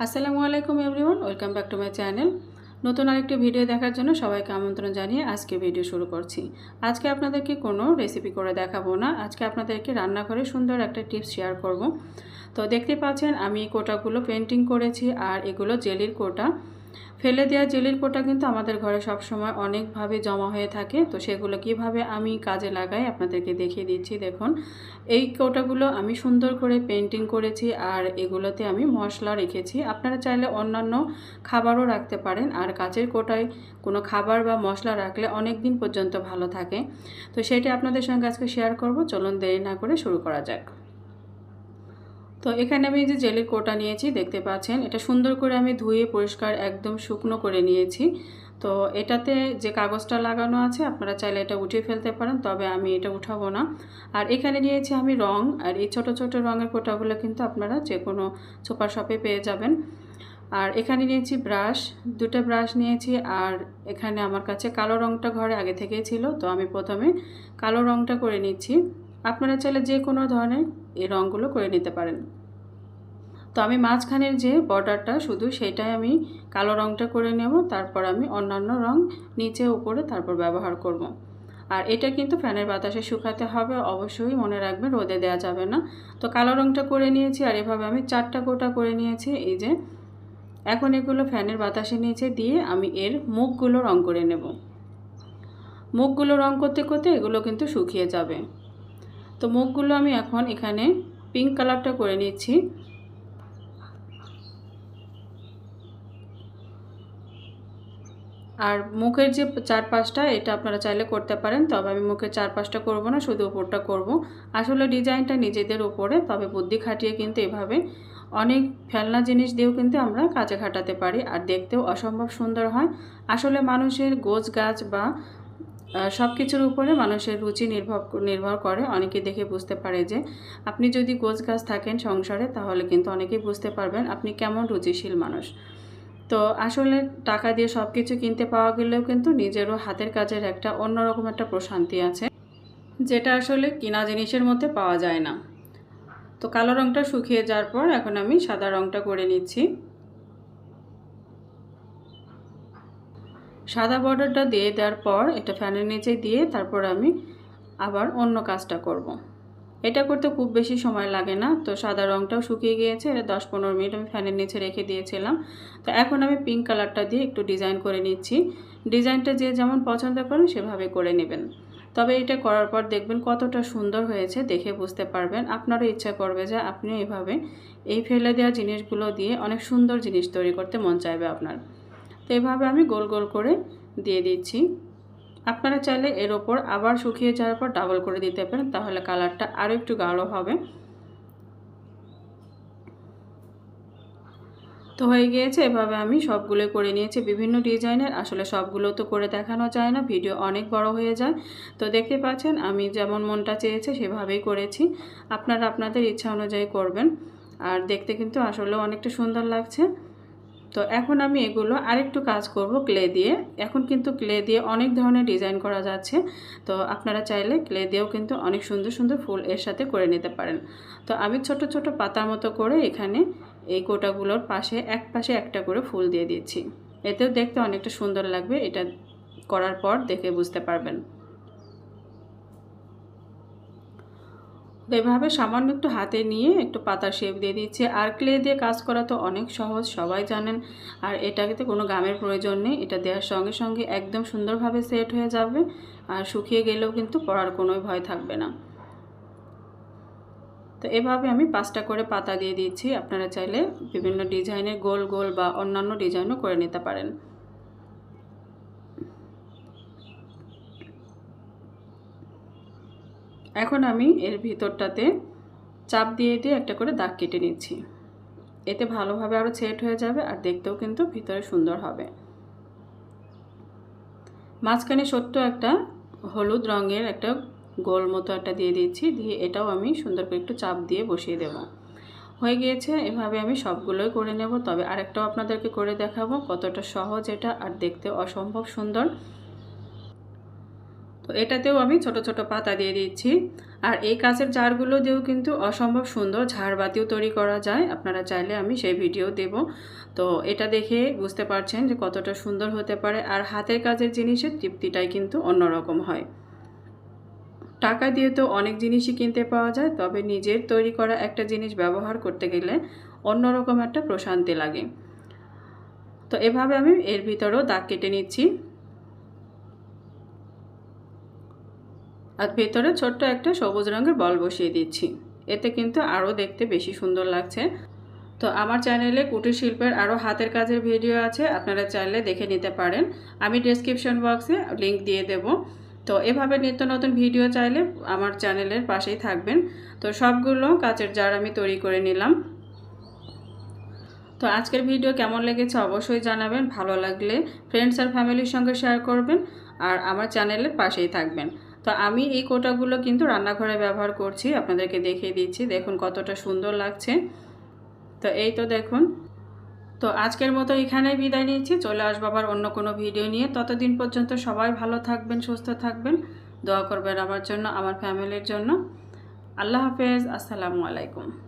আসসালামু আলাইকুম everyone, welcome back to my channel. নতুন আরেকটি ভিডিও দেখার জন্য সবাইকে আমন্ত্রণ জানিয়ে আজকে ভিডিও শুরু করছি। আজকে আপনাদেরকে কোনো রেসিপি করে দেখাবো না, আজকে আপনাদেরকে রান্না করে সুন্দর একটা টিপস শেয়ার করব। তো দেখতে পাচ্ছেন আমি কোটাগুলো পেন্টিং করেছি, আর এগুলো জেলির কোটা। ফেলে দেওয়া জেলির কোটা কিন্তু আমাদের ঘরে সবসময় অনেকভাবে জমা হয়ে থাকে, তো সেগুলো কিভাবে আমি কাজে লাগাই আপনাদেরকে দেখিয়ে দিচ্ছি। দেখুন, এই কোটাগুলো আমি সুন্দর করে পেন্টিং করেছি, আর এগুলোতে আমি মশলা রেখেছি। আপনারা চাইলে অন্যান্য খাবারও রাখতে পারেন, আর কাচের কোটায় কোনো খাবার বা মশলা রাখলে অনেক দিন পর্যন্ত ভালো থাকে। তো সেটা আপনাদের সঙ্গে আজকে শেয়ার করব। চলুন দেরি না করে শুরু করা যাক। তো এখানে আমি যে জেলির কোটা নিয়েছি দেখতে পাচ্ছেন, এটা সুন্দর করে আমি ধুয়ে পরিষ্কার একদম শুকনো করে নিয়েছি। তো এটাতে যে কাগজটা লাগানো আছে আপনারা চাইলে এটা উঠিয়ে ফেলতে পারেন, তবে আমি এটা উঠাবো না। আর এখানে নিয়েছি আমি রং, আর এই ছোট ছোট রঙের কোটাগুলো কিন্তু আপনারা যে কোনো সুপার শপে পেয়ে যাবেন। আর এখানে নিয়েছি ব্রাশ, দুটো ব্রাশ নিয়েছি। আর এখানে আমার কাছে কালো রঙটা ঘরে আগে থেকেই ছিল, তো আমি প্রথমে কালো রঙটা করে নিচ্ছি। আপনারা চাইলে যে কোনো ধরনের এই রঙগুলো করে নিতে পারেন। তো আমি মাঝখানের যে বর্ডারটা শুধু সেটাই আমি কালো রঙটা করে নেব, তারপর আমি অন্যান্য রং নিচে উপরে তারপর ব্যবহার করব। আর এটা কিন্তু ফ্যানের বাতাসে শুকাতে হবে, অবশ্যই মনে রাখবেন রোদে দেওয়া যাবে না। তো কালো রঙটা করে নিয়েছি, আর এভাবে আমি 4টা কোটা করে নিয়েছি। এই যে এখন এগুলো ফ্যানের বাতাসে নিচে দিয়ে আমি এর মুখগুলো রং করে নেব। মুখগুলো রং করতে করতে এগুলো কিন্তু শুকিয়ে যাবে। তো মুখগুলো আমি এখন এখানে পিঙ্ক কালারটা করে নিচ্ছি। আর মুখের যে 4-5টা এটা আপনারা চাইলে করতে পারেন, তবে আমি মুখের 4-5টা করব না, শুধু উপরটা করব। আসলে ডিজাইনটা নিজেদের উপরে, তবে বুদ্ধি খাটিয়ে কিন্তু এভাবে অনেক ফেলনা জিনিস দিয়েও কিন্তু আমরা কাজে খাটাতে পারি, আর দেখতেও অসম্ভব সুন্দর হয়। আসলে মানুষের গোছ গাছ বা সব কিছুর উপরে মানুষের রুচি নির্ভর করে। অনেকে দেখে বুঝতে পারে যে আপনি যদি গোছ গাছ থাকেন সংসারে, তাহলে কিন্তু অনেকেই বুঝতে পারবেন আপনি কেমন রুচিশীল মানুষ। তো আসলে টাকা দিয়ে সব কিছু কিনতে পাওয়া গেলেও কিন্তু নিজেরও হাতের কাজের একটা অন্যরকম একটা প্রশান্তি আছে, যেটা আসলে কিনা জিনিসের মধ্যে পাওয়া যায় না। তো কালো রঙটা শুকিয়ে যাওয়ার পর এখন আমি সাদা রঙটা করে নিচ্ছি। সাদা বর্ডারটা দিয়ে দেওয়ার পর এটা ফ্যানের নিচে দিয়ে তারপর আমি আবার অন্য কাজটা করব। এটা করতে খুব বেশি সময় লাগে না। তো সাদা রঙটাও শুকিয়ে গিয়েছে, এটা 10-15 মিনিট আমি ফ্যানের নিচে রেখে দিয়েছিলাম। তো এখন আমি পিঙ্ক কালারটা দিয়ে একটু ডিজাইন করে নিচ্ছি। ডিজাইনটা যে যেমন পছন্দ করেন সেভাবে করে নেবেন। তবে এটা করার পর দেখবেন কতটা সুন্দর হয়েছে, দেখে বুঝতে পারবেন। আপনারও ইচ্ছা করবে যে আপনি এভাবে এই ফেলে দেওয়া জিনিসগুলো দিয়ে অনেক সুন্দর জিনিস তৈরি করতে মন চাইবে আপনার। তো এভাবে আমি গোল গোল করে দিয়ে দিচ্ছি। আপনারা চাইলে এর ওপর আবার শুকিয়ে যাওয়ার পর ডাবল করে দিতে পারেন, তাহলে কালারটা আরও একটু গাঢ় হবে। তো হয়ে গিয়েছে, এভাবে আমি সবগুলো করে নিয়েছি বিভিন্ন ডিজাইনের। আসলে সবগুলো তো করে দেখানো যায় না, ভিডিও অনেক বড় হয়ে যায়। তো দেখতে পাচ্ছেন আমি যেমন মনটা চেয়েছে সেভাবেই করেছি। আপনারা আপনাদের ইচ্ছা অনুযায়ী করবেন, আর দেখতে কিন্তু আসলে অনেকটা সুন্দর লাগছে। তো এখন আমি এগুলো আরেকটু কাজ করব ক্লে দিয়ে। এখন কিন্তু ক্লে দিয়ে অনেক ধরনের ডিজাইন করা যাচ্ছে, তো আপনারা চাইলে ক্লে দিয়েও কিন্তু অনেক সুন্দর সুন্দর ফুল এর সাথে করে নিতে পারেন। তো আমি ছোট ছোট পাতার মতো করে এখানে এই কোটাগুলোর পাশে এক পাশে একটা করে ফুল দিয়ে দিচ্ছি। এতেও দেখতে অনেকটা সুন্দর লাগবে, এটা করার পর দেখে বুঝতে পারবেন। তো এভাবে সামান্য একটু হাতে নিয়ে একটু পাতা শেপ দিয়ে দিচ্ছি। আর ক্লে দিয়ে কাজ করা তো অনেক সহজ, সবাই জানেন। আর এটাকে কোনো গামের প্রয়োজন নেই, এটা দেওয়ার সঙ্গে সঙ্গে একদম সুন্দরভাবে সেট হয়ে যাবে, আর শুকিয়ে গেলেও কিন্তু পড়ার কোনো ভয় থাকবে না। তো এভাবে আমি 5টা করে পাতা দিয়ে দিচ্ছি। আপনারা চাইলে বিভিন্ন ডিজাইনের গোল গোল বা অন্যান্য ডিজাইনও করে নিতে পারেন। এখন আমি এর ভিতরটাতে চাপ দিয়ে দিয়ে একটা করে দাগ কেটে নিচ্ছি। এতে ভালোভাবে আরও সেট হয়ে যাবে, আর দেখতেও কিন্তু ভিতরে সুন্দর হবে। মাঝখানে ছোট্ট একটা হলুদ রঙের একটা গোল মতো একটা দিয়ে দিচ্ছি, দিয়ে এটাও আমি সুন্দর করে একটু চাপ দিয়ে বসিয়ে দেব। হয়ে গিয়েছে, এভাবে আমি সবগুলোই করে নেব। তবে আরেকটাও আপনাদেরকে করে দেখাবো কতটা সহজ এটা, আর দেখতে অসম্ভব সুন্দর। তো এটাতেও আমি ছোট ছোট পাতা দিয়ে দিচ্ছি। আর এই কাচের জারগুলো দিয়েও কিন্তু অসম্ভব সুন্দর ঝাড়বাতিও তৈরি করা যায়, আপনারা চাইলে আমি সেই ভিডিও দেব। তো এটা দেখে বুঝতে পারছেন যে কতটা সুন্দর হতে পারে। আর হাতের কাজের জিনিসের তৃপ্তিটাই কিন্তু অন্যরকম হয়। টাকা দিয়ে তো অনেক জিনিসই কিনতে পাওয়া যায়, তবে নিজের তৈরি করা একটা জিনিস ব্যবহার করতে গেলে অন্যরকম একটা প্রশান্তি লাগে। তো এভাবে আমি এর ভিতরেও দাগ কেটে নিচ্ছি। আর ভেতরে ছোট্ট একটা সবুজ রঙের বল বসিয়ে দিচ্ছি, এতে কিন্তু আরও দেখতে বেশি সুন্দর লাগছে। তো আমার চ্যানেলে কুটির শিল্পের আরও হাতের কাজের ভিডিও আছে, আপনারা চাইলে দেখে নিতে পারেন, আমি ডেসক্রিপশন বক্সে লিংক দিয়ে দেব। তো এভাবে নিত্য নতুন ভিডিও চাইলে আমার চ্যানেলের পাশেই থাকবেন। তো সবগুলো কাচের জার আমি তৈরি করে নিলাম। তো আজকের ভিডিও কেমন লেগেছে অবশ্যই জানাবেন, ভালো লাগলে ফ্রেন্ডস আর ফ্যামিলির সঙ্গে শেয়ার করবেন আর আমার চ্যানেলের পাশেই থাকবেন। তো আমি এই কোটাগুলো কিন্তু রান্নাঘরে ব্যবহার করছি, আপনাদেরকে দেখিয়ে দিচ্ছি, দেখুন কতটা সুন্দর লাগছে। তো এই তো দেখুন। তো আজকের মতো এখানেই বিদায় নিচ্ছি, চলে আসবো আবার অন্য কোনো ভিডিও নিয়ে। ততদিন পর্যন্ত সবাই ভালো থাকবেন, সুস্থ থাকবেন, দোয়া করবেন আমার জন্য, আমার ফ্যামিলির জন্য। আল্লাহ হাফেজ, আসসালামু আলাইকুম।